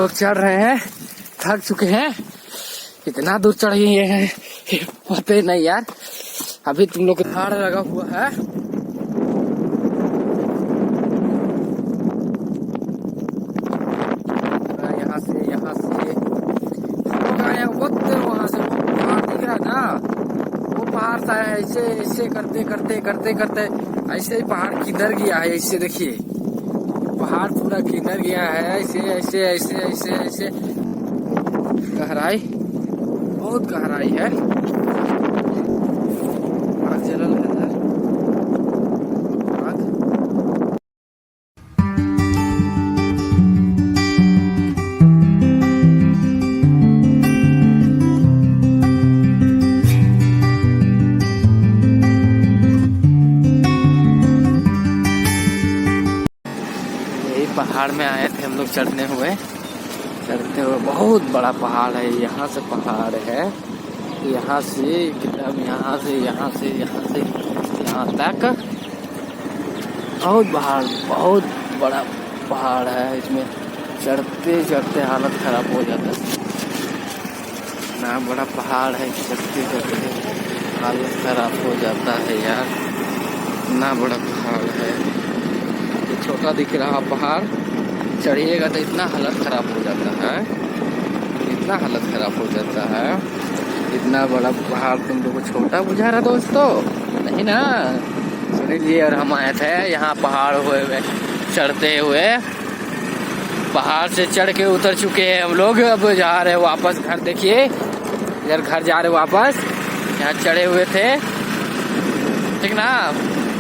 लोग चढ़ रहे हैं, थक चुके हैं। कितना दूर चढ़ गए हैं पता ही नहीं यार। अभी तुम लोग को पहाड़ लगा हुआ है, यहाँ से वहाँ से पहाड़ दिख रहा है ना, वो पहाड़ था। ऐसे ऐसे करते करते करते करते ऐसे ही पहाड़ किधर गया है। ऐसे देखिए पहाड़ पूरा किधर गया है। ऐसे ऐसे ऐसे ऐसे ऐसे गहराई, बहुत गहराई है। आग जलल है इधर, आग। पहाड़ में आए थे हम लोग चढ़ते हुए। बहुत बड़ा पहाड़ है। यहाँ से पहाड़ है, यहाँ से एकदम यहाँ से यहाँ तक बहुत बड़ा पहाड़ है। इसमें चढ़ते चढ़ते हालत खराब हो जाता है। इतना बड़ा पहाड़ है, चढ़ते चढ़ते हालत खराब हो जाता है यार। इतना बड़ा पहाड़ है। छोटा दिख रहा पहाड़, चढ़िएगा तो इतना हालत खराब हो जाता है, इतना हालत खराब हो जाता है। इतना बड़ा पहाड़ तुम लोग को छोटा बुझा रहा दोस्तों, नहीं ना। सुन लीजिए, और हम आए थे यहाँ पहाड़ हुए चढ़ते हुए। पहाड़ से चढ़ के उतर चुके हैं हम लोग। अब जा रहे वापस घर। देखिए इधर घर जा रहे वापस। यहाँ चढ़े हुए थे, ठीक ना।